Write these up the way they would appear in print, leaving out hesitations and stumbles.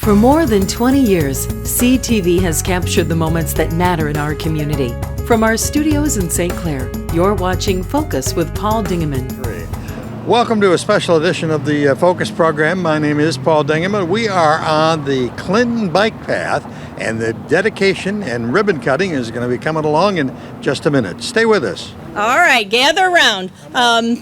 For more than 20 years, CTV has captured the moments that matter in our community. From our studios in St. Clair, you're watching Focus with Paul Dingeman. Welcome to a special edition of the Focus program. My name is Paul Dingeman. We are on the Clinton bike path, and the dedication and ribbon cutting is going to be coming along in just a minute. Stay with us. All right, gather around.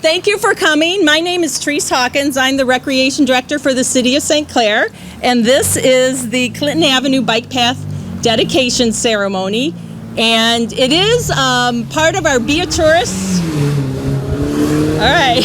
Thank you for coming. My name is Trice Hawkins. I'm the Recreation Director for the City of St. Clair, and this is the Clinton Avenue Bike Path dedication ceremony, and it is part of our Be a Tourist. All right,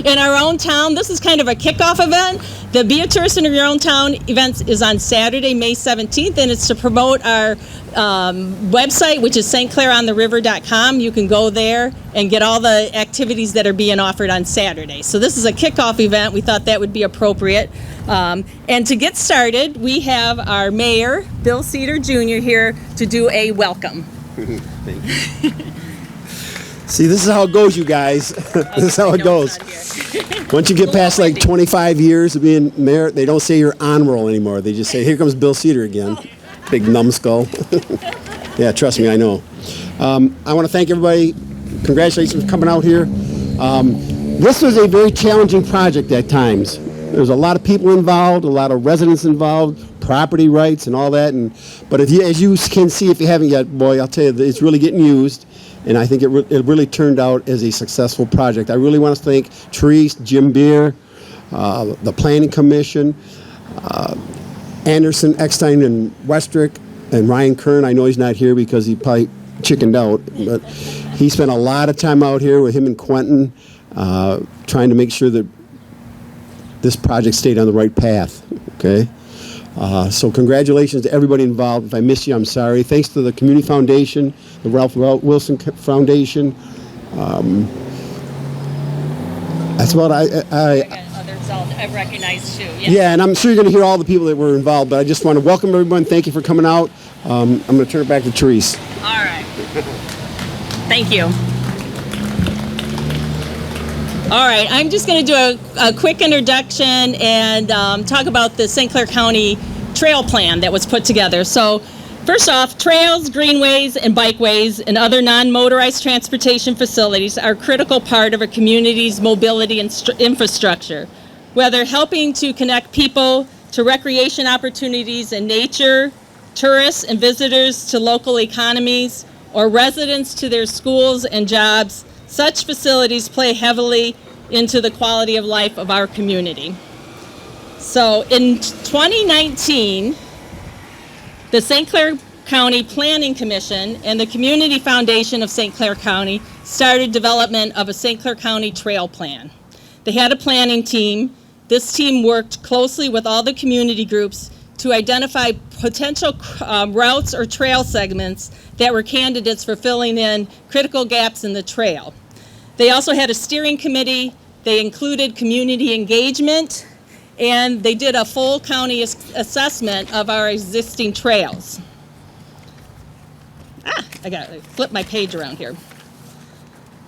in our own town. This is kind of a kickoff event. The Be a Tourist in Your Own Town event is on Saturday, May 17th, and it's to promote our website, which is stclairontheriver.com. You can go there and get all the activities that are being offered on Saturday. So this is a kickoff event. We thought that would be appropriate. And to get started, we have our mayor, Bill Cedar Jr., here to do a welcome. Thank you. See, this is how it goes, you guys. This is how it goes. Once you get past like 25 years of being mayor, they don't say you're on roll anymore. They just say, here comes Bill Cedar again. Big numbskull. Yeah, trust me, I know. I want to thank everybody. Congratulations for coming out here. This was a very challenging project at times. There's a lot of people involved, a lot of residents involved, property rights and all that. But as you can see, if you haven't yet, boy, I'll tell you, it's really getting used. And I think it really turned out as a successful project. I really want to thank Trice, Jim Beer, the Planning Commission, Anderson, Eckstein, and Westrick, and Ryan Kern. I know he's not here because he probably chickened out, but he spent a lot of time out here with him and Quentin trying to make sure that this project stayed on the right path, okay? So congratulations to everybody involved. If I missed you, I'm sorry. Thanks to the Community Foundation, the Ralph Wilson Foundation. That's about Others I've recognized too. Yeah, and I'm sure you're going to hear all the people that were involved, but I just want to welcome everyone. Thank you for coming out. I'm going to turn it back to Trice. All right. Thank you. All right, I'm just going to do a quick introduction and talk about the St. Clair County trail plan that was put together. So first off, trails, greenways, and bikeways and other non-motorized transportation facilities are a critical part of a community's mobility and infrastructure, whether helping to connect people to recreation opportunities in nature, tourists and visitors to local economies, or residents to their schools and jobs. Such facilities play heavily into the quality of life of our community. So in 2019, the St. Clair County Planning Commission and the Community Foundation of St. Clair County started development of a St. Clair County trail plan. They had a planning team. This team worked closely with all the community groups to identify potential routes or trail segments that were candidates for filling in critical gaps in the trail. They also had a steering committee. They included community engagement, and they did a full county assessment of our existing trails. I got to flip my page around here.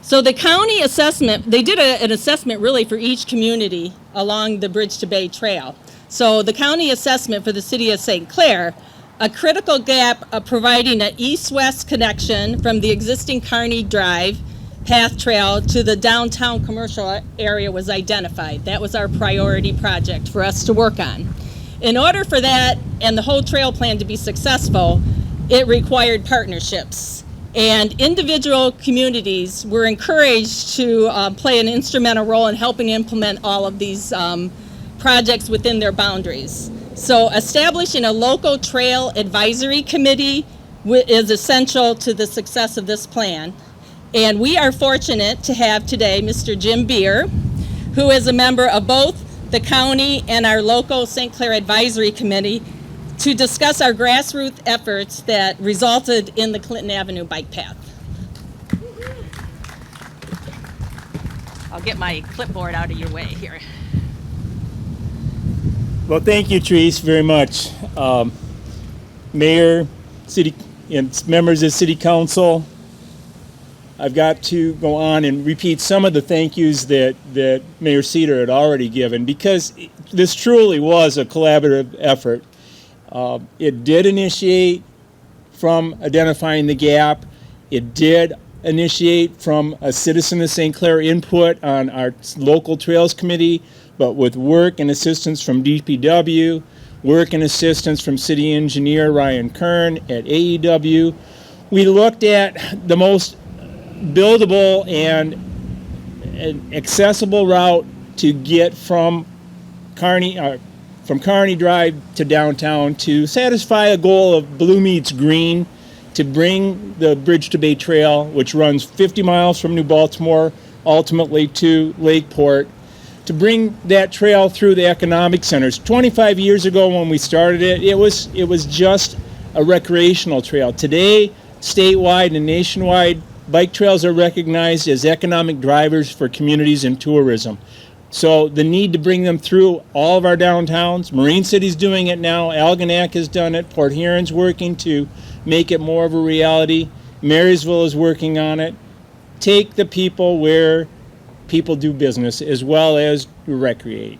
So the county assessment, they did an assessment really for each community along the Bridge to Bay Trail. So the county assessment for the city of St. Clair, a critical gap of providing an east-west connection from the existing Kearney Drive path trail to the downtown commercial area was identified. That was our priority project for us to work on. In order for that and the whole trail plan to be successful, it required partnerships. And individual communities were encouraged to play an instrumental role in helping implement all of these projects within their boundaries. So establishing a local trail advisory committee is essential to the success of this plan. And we are fortunate to have today Mr. Jim Beer, who is a member of both the county and our local St. Clair Advisory Committee, to discuss our grassroots efforts that resulted in the Clinton Avenue bike path. I'll get my clipboard out of your way here. Well, thank you, Trice, very much. Mayor, city, and members of City Council, I've got to go on and repeat some of the thank yous that Mayor Cedar had already given, because this truly was a collaborative effort. It did initiate from identifying the gap. It did initiate from a citizen of St. Clair input on our local trails committee, but with work and assistance from DPW, work and assistance from city engineer Ryan Kern at AEW. We looked at the most buildable and accessible route to get from Kearney Drive to downtown to satisfy a goal of blue meets green, to bring the Bridge to Bay Trail, which runs 50 miles from New Baltimore, ultimately to Lakeport, to bring that trail through the economic centers. 25 years ago when we started it, it was just a recreational trail. Today, statewide and nationwide, bike trails are recognized as economic drivers for communities and tourism. So the need to bring them through all of our downtowns, Marine City's doing it now, Algonac has done it, Port Huron's working to make it more of a reality, Marysville is working on it. Take the people where people do business as well as recreate.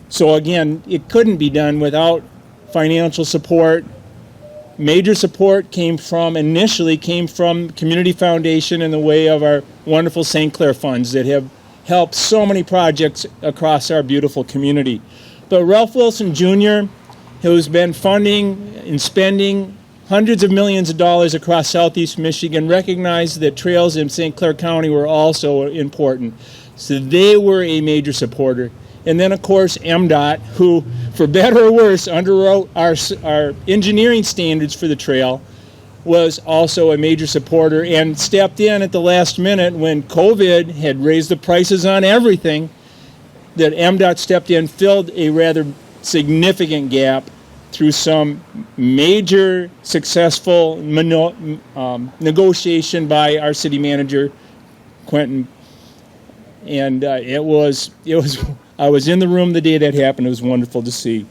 So again, it couldn't be done without financial support. Major support initially came from Community Foundation in the way of our wonderful St. Clair funds that have helped so many projects across our beautiful community. But Ralph Wilson Jr., who's been funding and spending hundreds of millions of dollars across southeast Michigan, recognized that trails in St. Clair County were also important. So they were a major supporter. And then, of course, MDOT, who, for better or worse, underwrote our engineering standards for the trail, was also a major supporter and stepped in at the last minute when COVID had raised the prices on everything, that MDOT stepped in, filled a rather significant gap through some major successful negotiation by our city manager, Quentin. And it was I was in the room the day that happened. It was wonderful to see.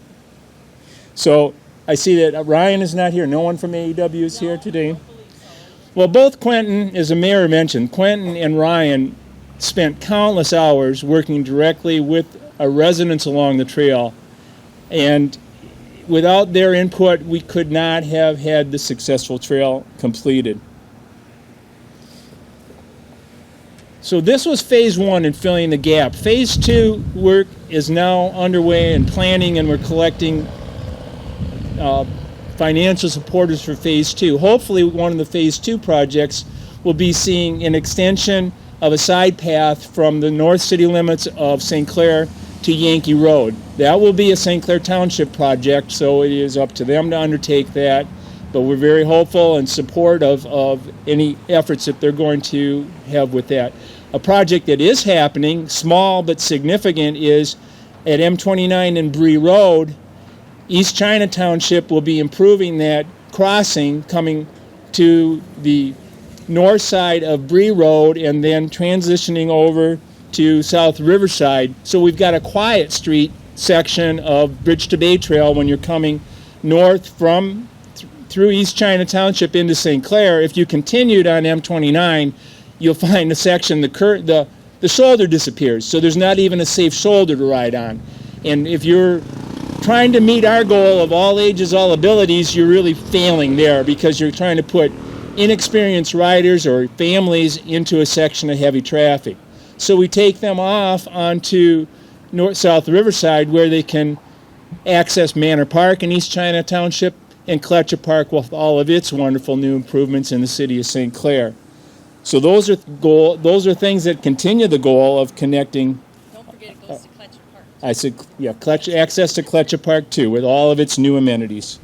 So I see that Ryan is not here. No one from AEW is here today. Well, both Quentin, as the mayor mentioned, Quentin and Ryan spent countless hours working directly with our residents along the trail. And without their input, we could not have had the successful trail completed. So this was phase one in filling the gap. Phase two work is now underway in planning, and we're collecting financial supporters for phase two. Hopefully one of the phase two projects will be seeing an extension of a side path from the north city limits of St. Clair to Yankee Road. That will be a St. Clair Township project, so it is up to them to undertake that. But we're very hopeful and supportive of any efforts that they're going to have with that. A project that is happening, small but significant, is at M-29 and Bree Road. East China Township will be improving that crossing coming to the north side of Bree Road and then transitioning over to South Riverside. So we've got a quiet street section of Bridge to Bay Trail when you're coming north from through East China Township into St. Clair. If you continued on M-29, you'll find a section, the shoulder disappears, so there's not even a safe shoulder to ride on. And if you're trying to meet our goal of all ages, all abilities, you're really failing there because you're trying to put inexperienced riders or families into a section of heavy traffic. So we take them off onto North-South Riverside where they can access Manor Park in East China Township and Kletcher Park with all of its wonderful new improvements in the city of St. Clair. So those are things that continue the goal of connecting. Don't forget it goes to Kletcher Park. I said, yeah, access to Kletcher Park too, with all of its new amenities.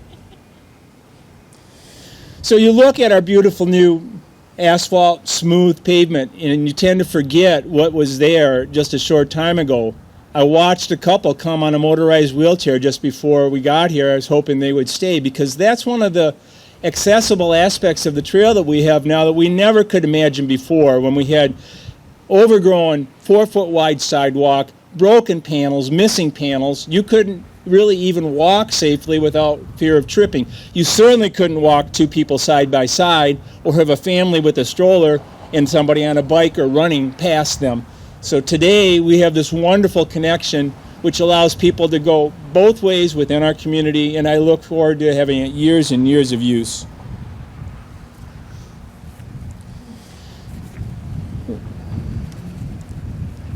So you look at our beautiful new asphalt, smooth pavement, and you tend to forget what was there just a short time ago. I watched a couple come on a motorized wheelchair just before we got here. I was hoping they would stay because that's one of the accessible aspects of the trail that we have now that we never could imagine before, when we had overgrown 4-foot wide sidewalk, broken panels, missing panels. You couldn't really even walk safely without fear of tripping. You certainly couldn't walk two people side by side or have a family with a stroller and somebody on a bike or running past them. So today we have this wonderful connection which allows people to go both ways within our community, and I look forward to having it years and years of use.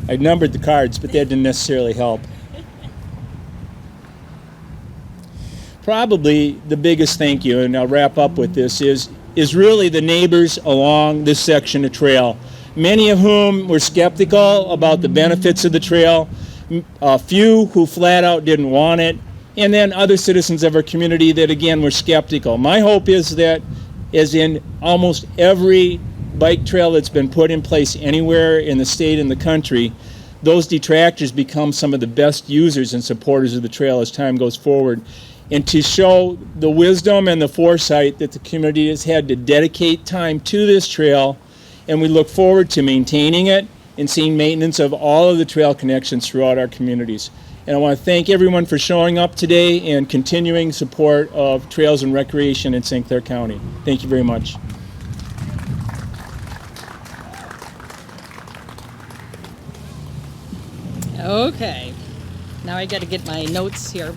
I numbered the cards, but that didn't necessarily help. Probably the biggest thank you, and I'll wrap up with this, is really the neighbors along this section of trail, many of whom were skeptical about the benefits of the trail, a few who flat out didn't want it, and then other citizens of our community that again were skeptical. My hope is that, as in almost every bike trail that's been put in place anywhere in the state and the country, those detractors become some of the best users and supporters of the trail as time goes forward. And to show the wisdom and the foresight that the community has had to dedicate time to this trail, and we look forward to maintaining it and seeing maintenance of all of the trail connections throughout our communities. And I want to thank everyone for showing up today and continuing support of trails and recreation in St. Clair County. Thank you very much. Okay, now I got to get my notes here.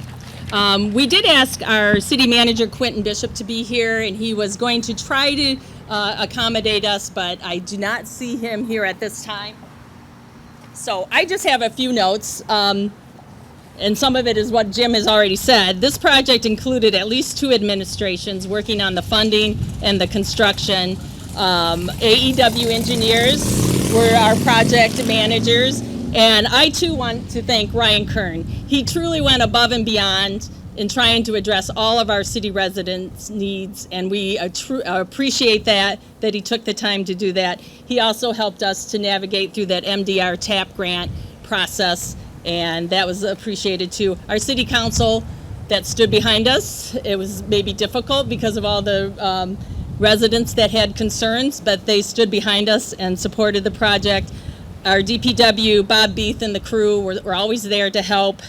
We did ask our city manager, Quentin Bishop, to be here, and he was going to try to accommodate us, but I do not see him here at this time. So I just have a few notes, and some of it is what Jim has already said. This project included at least 2 administrations working on the funding and the construction. AEW engineers were our project managers. And I, too, want to thank Ryan Kern. He truly went above and beyond in trying to address all of our city residents' needs, and we appreciate that he took the time to do that. He also helped us to navigate through that MDR TAP grant process, and that was appreciated, too. Our city council that stood behind us, it was maybe difficult because of all the residents that had concerns, but they stood behind us and supported the project. Our DPW, Bob Beath and the crew were always there to help.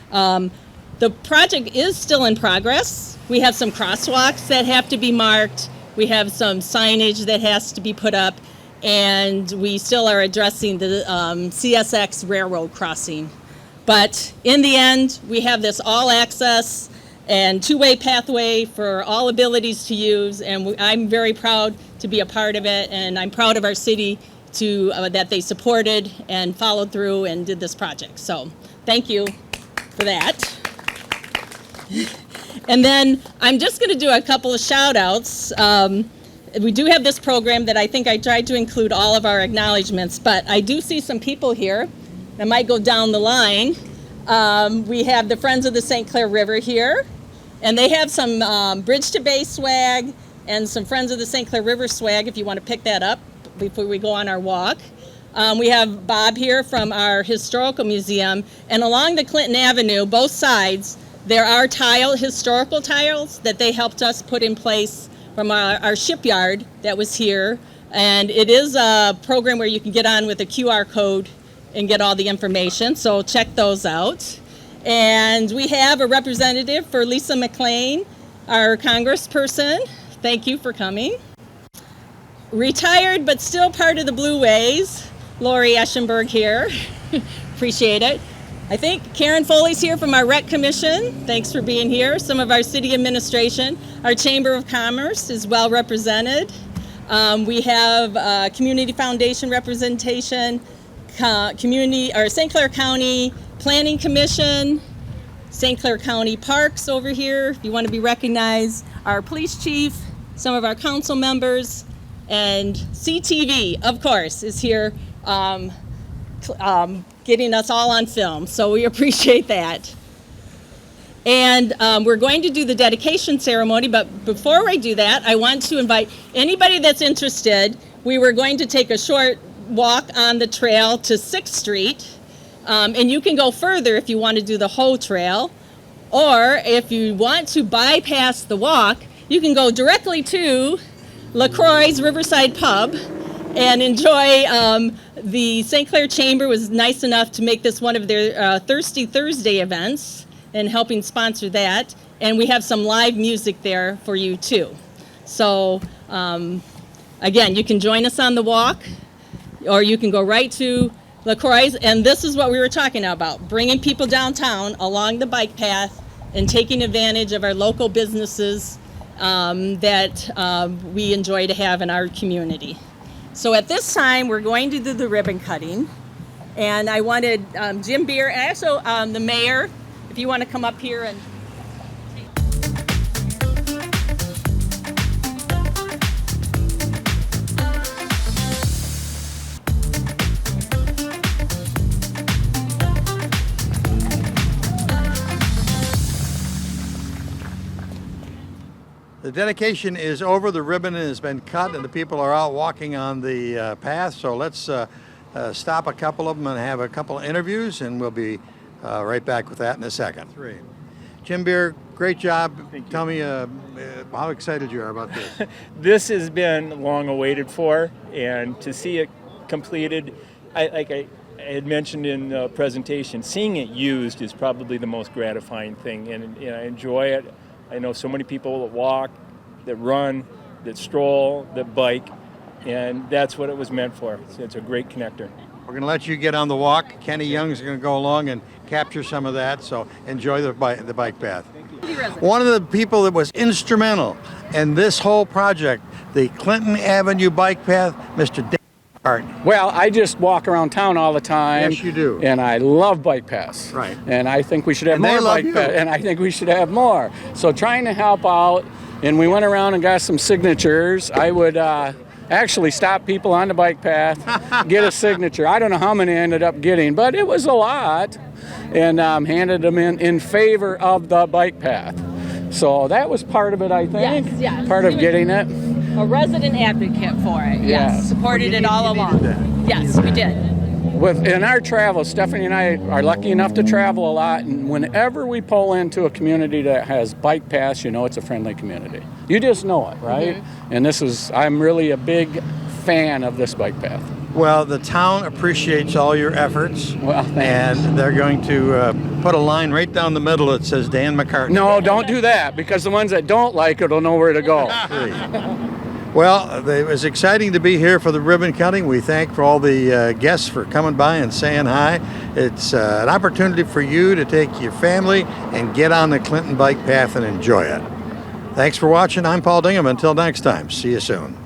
The project is still in progress. We have some crosswalks that have to be marked. We have some signage that has to be put up. And we still are addressing the CSX railroad crossing. But in the end, we have this all access and 2-way pathway for all abilities to use. And I'm very proud to be a part of it. And I'm proud of our city that they supported and followed through and did this project. So thank you for that. And then I'm just going to do a couple of shout outs. We do have this program that I think I tried to include all of our acknowledgments, but I do see some people here that might go down the line. We have the Friends of the St. Clair River here, and they have some Bridge to Bay swag and some Friends of the St. Clair River swag if you want to pick that up before we go on our walk. We have Bob here from our historical museum, and along the Clinton Avenue, both sides, there are historical tiles that they helped us put in place from our shipyard that was here, and it is a program where you can get on with a QR code and get all the information, so check those out. And we have a representative for Lisa McLean, our congressperson. Thank you for coming. Retired but still part of the Blue Ways, Lori Eschenberg here. Appreciate it. I think Karen Foley's here from our Rec Commission. Thanks for being here. Some of our city administration. Our Chamber of Commerce is well represented. We have Community Foundation representation, St. Clair County Planning Commission, St. Clair County Parks over here, if you want to be recognized, our police chief, some of our council members, and CTV, of course, is here getting us all on film, so we appreciate that. And we're going to do the dedication ceremony, but before I do that, I want to invite anybody that's interested. We were going to take a short walk on the trail to 6th Street, and you can go further if you want to do the whole trail, or if you want to bypass the walk, you can go directly to LaCroix's Riverside Pub and enjoy the St. Clair Chamber was nice enough to make this one of their Thirsty Thursday events and helping sponsor that. And we have some live music there for you too. So again, you can join us on the walk, or you can go right to LaCroix, and this is what we were talking about, bringing people downtown along the bike path and taking advantage of our local businesses that we enjoy to have in our community. So at this time, we're going to do the ribbon cutting. And I wanted Jim Beer, and also the mayor, if you want to come up here and... The dedication is over, the ribbon has been cut, and the people are out walking on the path. So let's stop a couple of them and have a couple of interviews, and we'll be right back with that in a second. Jim Beer, great job. Tell me how excited you are about this. This has been long awaited for, and to see it completed, I had mentioned in the presentation, seeing it used is probably the most gratifying thing, and I enjoy it. I know so many people that walk, that run, that stroll, that bike, and that's what it was meant for. So it's a great connector. We're going to let you get on the walk. Kenny Young's going to go along and capture some of that, so enjoy the bike path. One of the people that was instrumental in this whole project, the Clinton Avenue bike path, Mr. Dan. Well, I just walk around town all the time. Yes, you do. And I love bike paths. Right. And I think we should have And they more love bike you. paths. And I think we should have more. So trying to help out, and we went around and got some signatures. I would actually stop people on the bike path, get a signature. I don't know how many I ended up getting, but it was a lot. And handed them in favor of the bike path. So that was part of it, I think. Yes. Part of getting it. A resident advocate for it, Yeah. yes. Supported it all along. Yes, we did. In our travels, Stephanie and I are lucky enough to travel a lot, and whenever we pull into a community that has bike paths, you know it's a friendly community. You just know it, right? Mm-hmm. And I'm really a big fan of this bike path. Well, the town appreciates all your efforts. Well, thanks. And they're going to put a line right down the middle that says Dan McCartney. No, don't do that, because the ones that don't like it will know where to go. Well, it was exciting to be here for the ribbon cutting. We thank for all the guests for coming by and saying hi. It's an opportunity for you to take your family and get on the Clinton bike path and enjoy it. Thanks for watching. I'm Paul Dingham. Until next time, see you soon.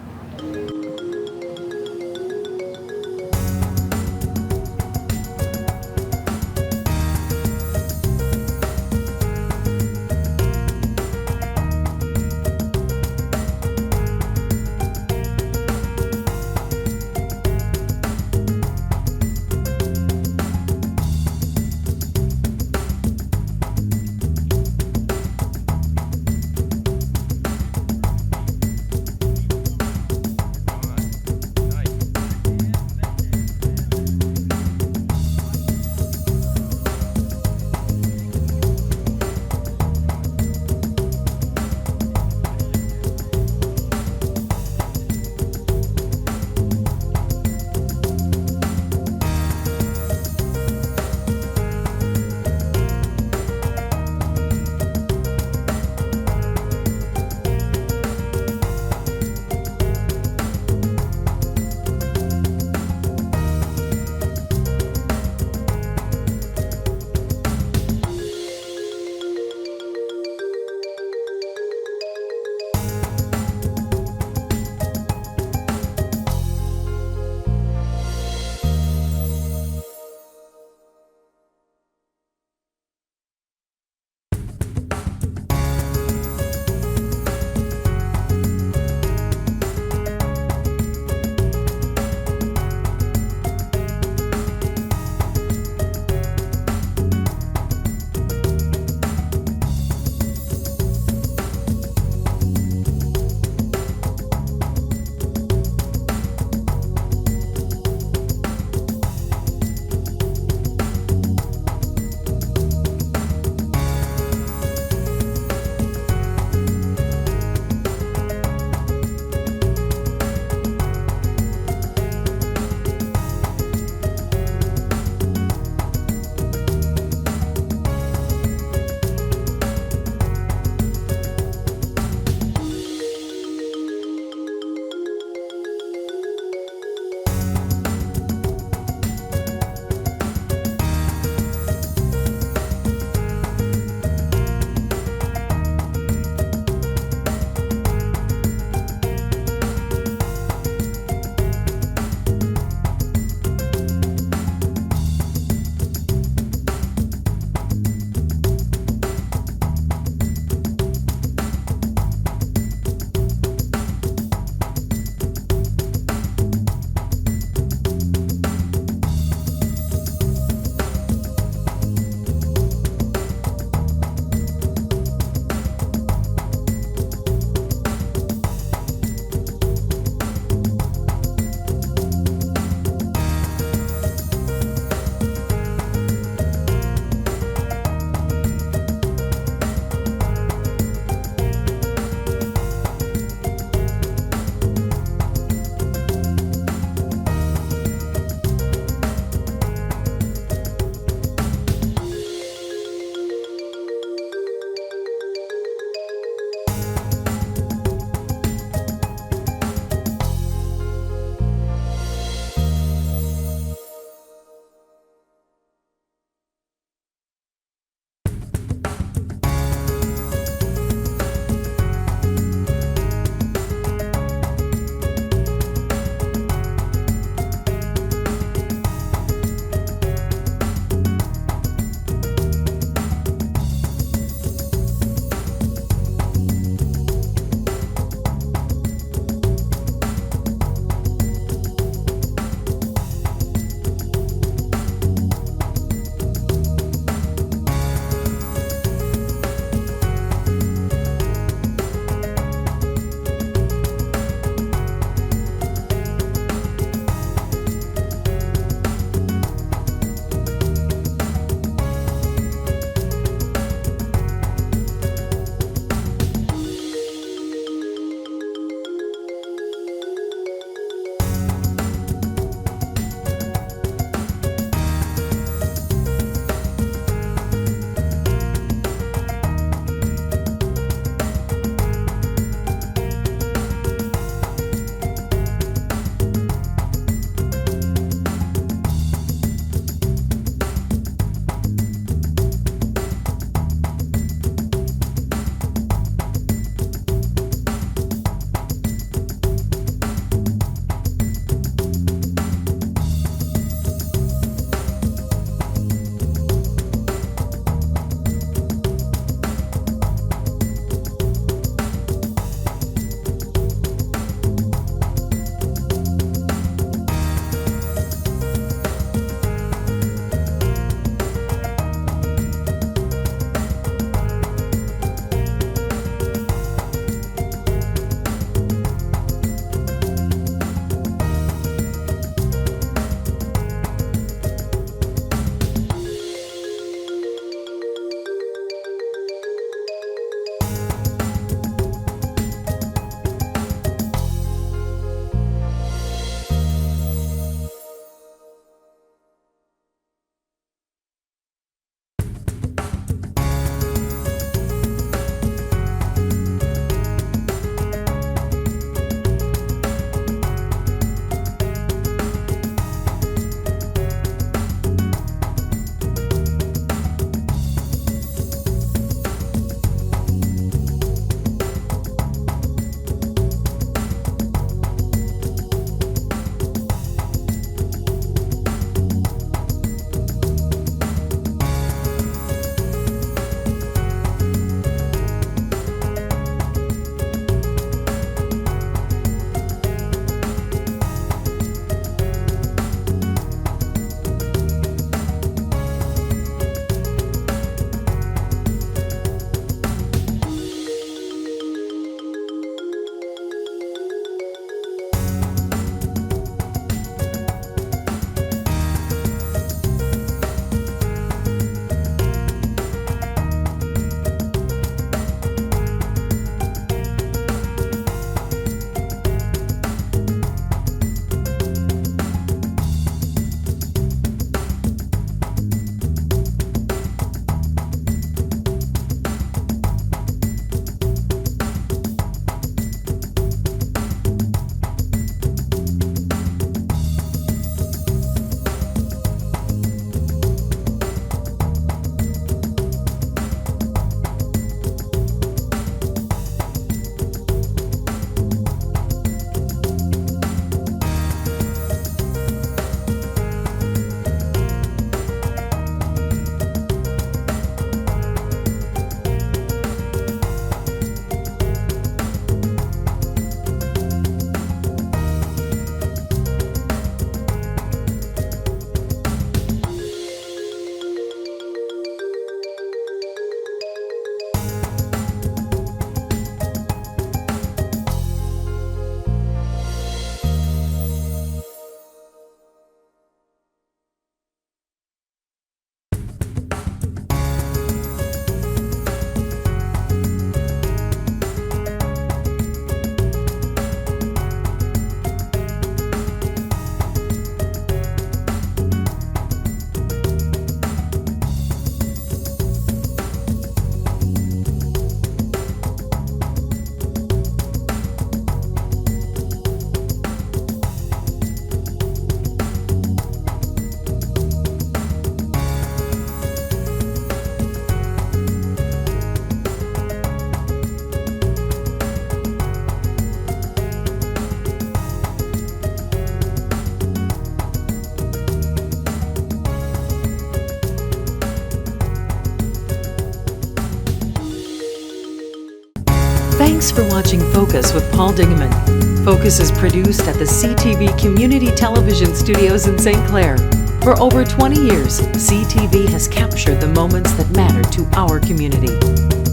Thanks for watching Focus with Paul Dingeman. Focus is produced at the CTV Community Television Studios in St. Clair. For over 20 years, CTV has captured the moments that matter to our community.